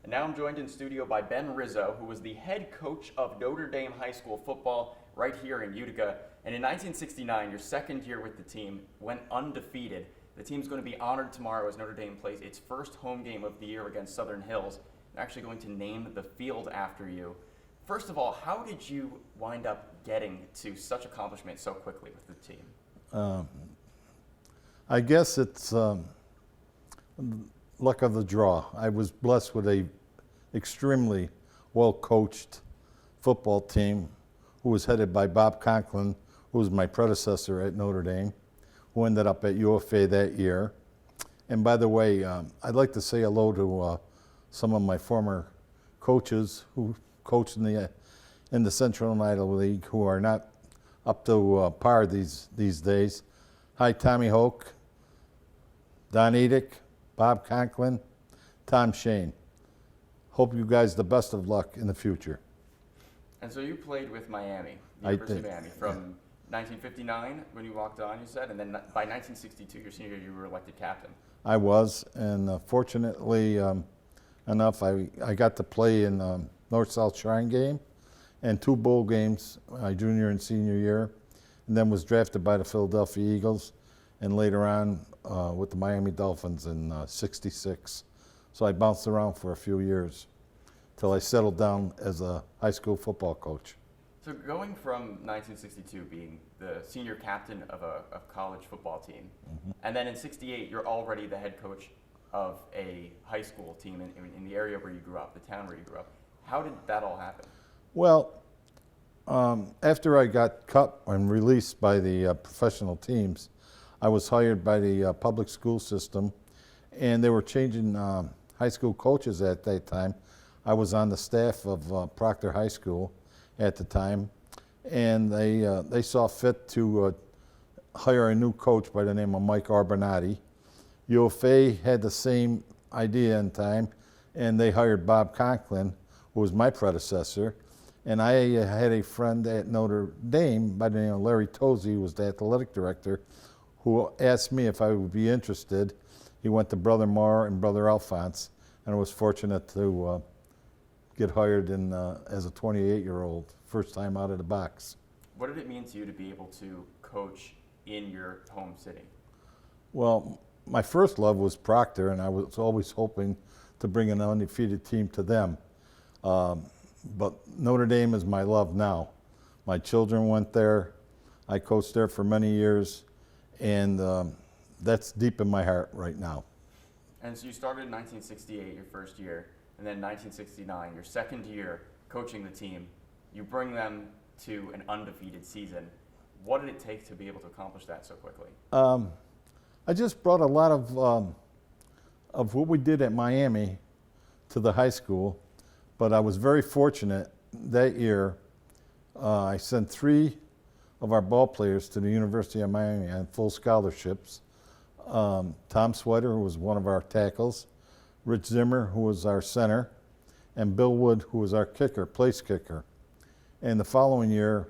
And now I'm joined in studio by Ben Rizzo, who was the head coach of Notre Dame High School football right here in Utica. And in 1969, your second year with the team, went undefeated. The team's going to be honored tomorrow as Notre Dame plays its first home game of the year against Southern Hills. They're actually going to name the field after you. First of all, how did you wind up getting to such accomplishment so quickly with the team? I guess it's luck of the draw. I was blessed with a extremely well-coached football team who was headed by Bob Conklin, who was my predecessor at Notre Dame, who ended up at UFA that year. And by the way, I'd like to say hello to some of my former coaches who coached in the Central United League who are not up to par these days. Hi, Tommy Hoke, Don Edick, Bob Conklin, Tom Shane. Hope you guys the best of luck in the future. And so you played with Miami, the University of Miami, from 1959 when you walked on, you said, and then by 1962, your senior year, you were elected captain. I was, and fortunately enough, I got to play in North-South Shrine game and 2 bowl games my junior and senior year, and then was drafted by the Philadelphia Eagles, and later on with the Miami Dolphins in '66. So I bounced around for a few years till I settled down as a high school football coach. So going from 1962 being the senior captain of a college football team, and then in '68 you're already the head coach of a high school team in the area where you grew up, the town where you grew up. How did that all happen? Well, after I got cut and released by the professional teams, I was hired by the public school system, and they were changing high school coaches at that time. I was on the staff of Proctor High School at the time, and they saw fit to hire a new coach by the name of Mike Arbonati. UFA had the same idea in time, and they hired Bob Conklin, who was my predecessor. And I had a friend at Notre Dame by the name of Larry Tozzi, who was the athletic director, who asked me if I would be interested. He went to Brother Marr and Brother Alphonse, and I was fortunate to get hired as a 28-year-old, first time out of the box. What did it mean to you to be able to coach in your home city? Well, my first love was Proctor, and I was always hoping to bring an undefeated team to them. But Notre Dame is my love now. My children went there. I coached there for many years, and that's deep in my heart right now. And so you started in 1968, your first year, and then 1969, your second year coaching the team. You bring them to an undefeated season. What did it take to be able to accomplish that so quickly? I just brought a lot of what we did at Miami to the high school, but I was very fortunate that year. I sent 3 of our ball players to the University of Miami on full scholarships. Tom Sweater, who was one of our tackles, Rich Zimmer, who was our center, and Bill Wood, who was our kicker, place kicker. And the following year,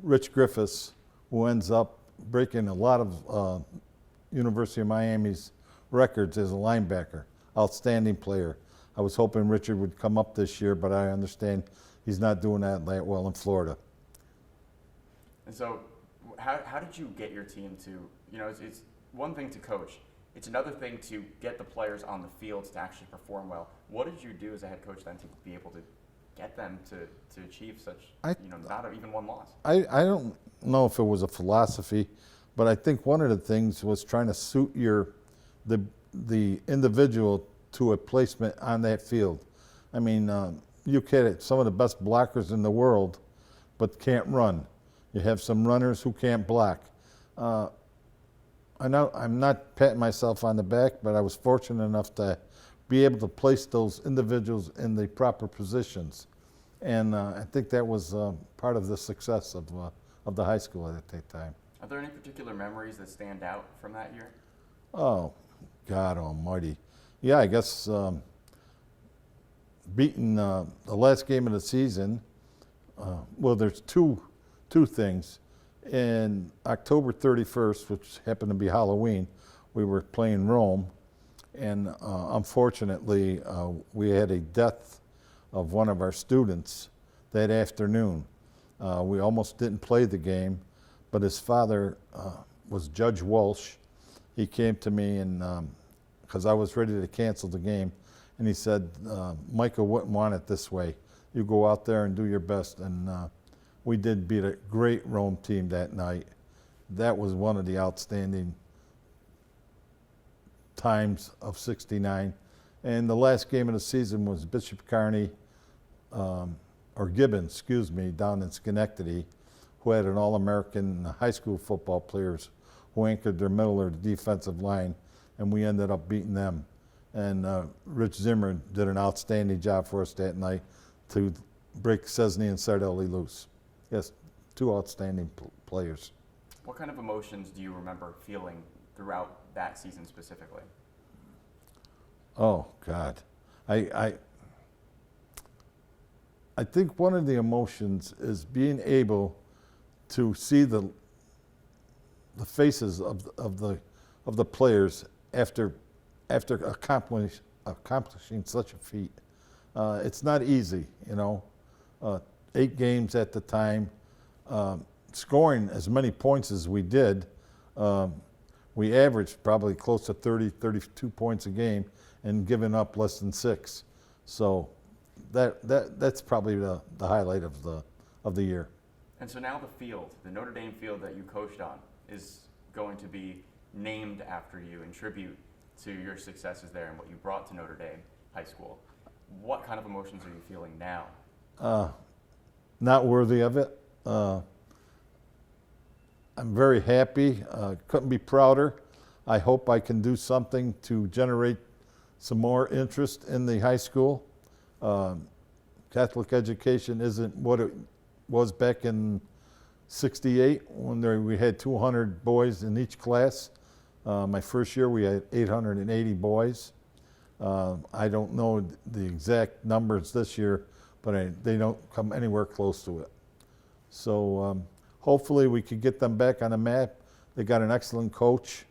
Rich Griffiths, who ends up breaking a lot of University of Miami's records as a linebacker, outstanding player. I was hoping Richard would come up this year, but I understand he's not doing that well in Florida. And so how did you get your team to, it's one thing to coach. It's another thing to get the players on the field to actually perform well. What did you do as a head coach then to be able to get them to achieve such, not even one loss? I don't know if it was a philosophy, but I think one of the things was trying to suit the individual to a placement on that field. I mean, you get some of the best blockers in the world, but can't run. You have some runners who can't block. I know I'm not patting myself on the back, but I was fortunate enough to be able to place those individuals in the proper positions. And I think that was part of the success of the high school at that time. Are there any particular memories that stand out from that year? Oh, God almighty. Yeah, I guess beating the last game of the season, well, there's two things. In October 31st, which happened to be Halloween, we were playing Rome, And unfortunately, we had a death of one of our students that afternoon. We almost didn't play the game, but his father was Judge Walsh. He came to me and because I was ready to cancel the game, and he said, Michael wouldn't want it this way. You go out there and do your best. And we did beat a great Rome team that night. That was one of the outstanding times of '69. And the last game of the season was Bishop Kearney, or Gibbons, excuse me, down in Schenectady, who had an All-American high school football players who anchored their middle or defensive line, and we ended up beating them. And Rich Zimmer did an outstanding job for us that night to break Cesny and Sardelli loose. Yes, two outstanding players. What kind of emotions do you remember feeling throughout that season specifically? Oh, God. I think one of the emotions is being able to see the faces of the players after accomplishing such a feat. It's not easy, you know. 8 games at the time, scoring as many points as we did. We averaged probably close to 30, 32 points a game and giving up less than 6. So that's probably the highlight of the year. And so now the field, the Notre Dame field that you coached on, is going to be named after you in tribute to your successes there and what you brought to Notre Dame High School. What kind of emotions are you feeling now? Not worthy of it. I'm very happy. Couldn't be prouder. I hope I can do something to generate some more interest in the high school. Catholic education isn't what it was back in '68 when we had 200 boys in each class. My first year we had 880 boys. I don't know the exact numbers this year, but they don't come anywhere close to it. So hopefully we could get them back on the map. They got an excellent coach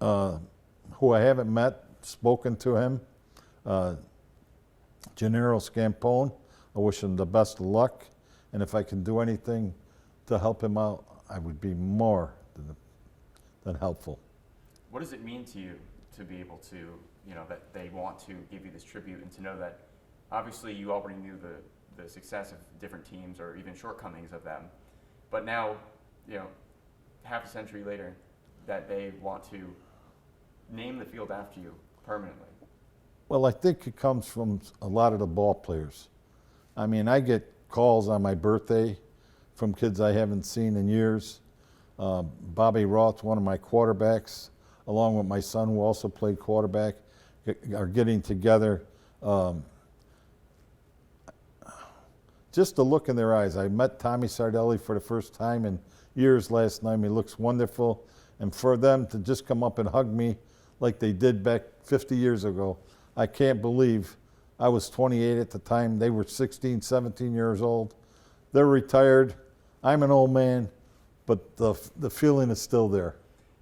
who I haven't met, spoken to him, Gennaro Scampone. I wish him the best of luck, and if I can do anything to help him out, I would be more than helpful. What does it mean to you to be able to, that they want to give you this tribute, and to know that obviously you already knew the success of different teams or even shortcomings of them, but now, half a century later, that they want to name the field after you permanently? Well, I think it comes from a lot of the ball players. I mean, I get calls on my birthday from kids I haven't seen in years. Bobby Roth, one of my quarterbacks, along with my son who also played quarterback, are getting together. Just the look in their eyes. I met Tommy Sardelli for the first time in years last night. He looks wonderful. And for them to just come up and hug me like they did back 50 years ago, I can't believe. I was 28 at the time. They were 16, 17 years old. They're retired. I'm an old man, but the feeling is still there.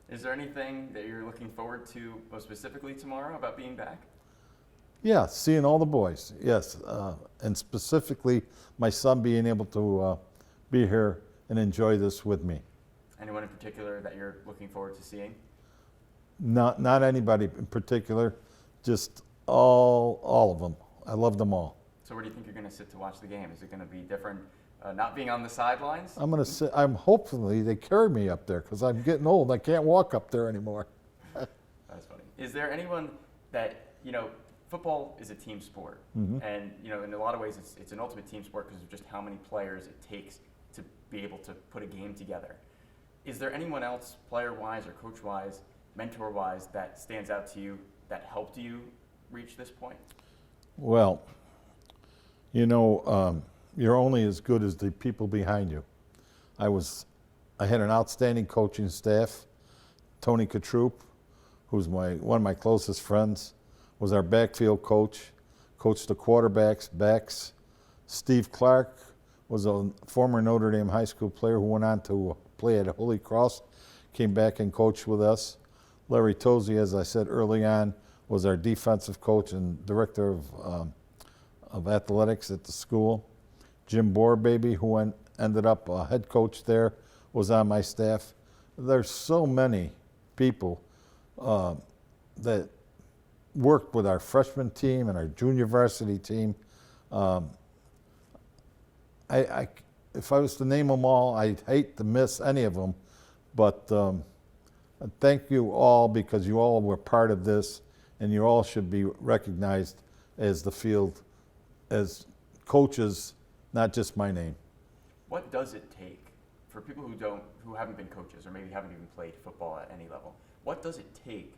Is there anything that you're looking forward to most specifically tomorrow about being back? Yeah, seeing all the boys, yes. And specifically my son being able to be here and enjoy this with me. Anyone in particular that you're looking forward to seeing? Not anybody in particular, just all of them. I love them all. So where do you think you're going to sit to watch the game? Is it going to be different not being on the sidelines? I'm going to sit. Hopefully they carry me up there because I'm getting old. I can't walk up there anymore. That's funny. Is there anyone that, football is a team sport, and in a lot of ways it's an ultimate team sport because of just how many players it takes to be able to put a game together. Is there anyone else, player-wise or coach-wise, mentor-wise, that stands out to you that helped you reach this point? Well, you're only as good as the people behind you. I had an outstanding coaching staff. Tony Katroup, who's one of my closest friends, was our backfield coach, coached the quarterbacks, backs. Steve Clark was a former Notre Dame High School player who went on to play at Holy Cross, came back and coached with us. Larry Tozy, as I said early on, was our defensive coach and director of athletics at the school. Jim Borbaby, who ended up a head coach there, was on my staff. There's so many people that worked with our freshman team and our junior varsity team. If I was to name them all, I'd hate to miss any of them, but thank you all, because you all were part of this, and you all should be recognized as the field, as coaches, not just my name. What does it take for people who haven't been coaches or maybe haven't even played football at any level? What does it take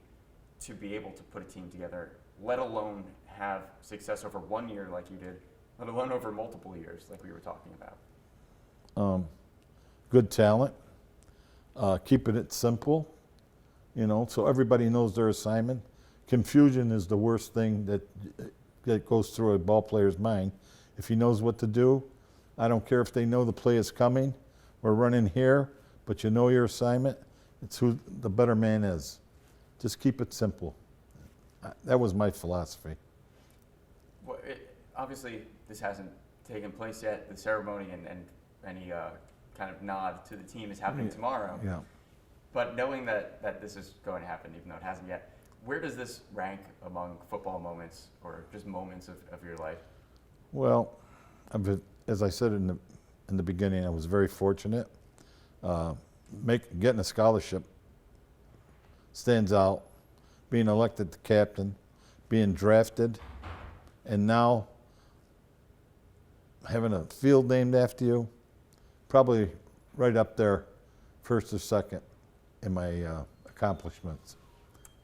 to be able to put a team together, let alone have success over 1 year like you did, let alone over multiple years like we were talking about? Good talent, keeping it simple, so everybody knows their assignment. Confusion is the worst thing that goes through a ball player's mind. If he knows what to do, I don't care if they know the play is coming. We're running here, but you know your assignment. It's who the better man is. Just keep it simple. That was my philosophy. Well, obviously, this hasn't taken place yet. The ceremony and any kind of nod to the team is happening tomorrow. Yeah. But knowing that this is going to happen, even though it hasn't yet, where does this rank among football moments or just moments of your life? Well, as I said in the beginning, I was very fortunate. Getting a scholarship stands out. Being elected the captain, being drafted, and now having a field named after you, probably right up there, first or second in my accomplishments.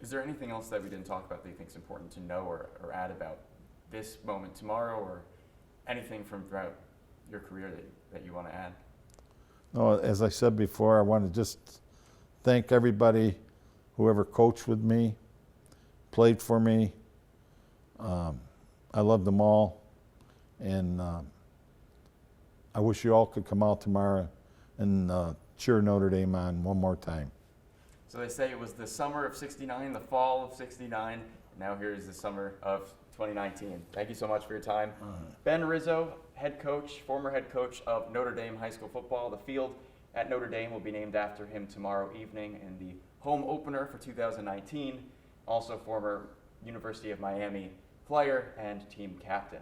Is there anything else that we didn't talk about that you think is important to know or add about this moment tomorrow, or anything from throughout your career that you want to add? No, as I said before, I want to just thank everybody, whoever coached with me, played for me. I love them all, and I wish you all could come out tomorrow and cheer Notre Dame on one more time. So they say it was the summer of '69, the fall of '69. Now here's the summer of 2019. Thank you so much for your time. Ben Rizzo, former head coach of Notre Dame High School football. The field at Notre Dame will be named after him tomorrow evening in the home opener for 2019. Also former University of Miami player and team captain.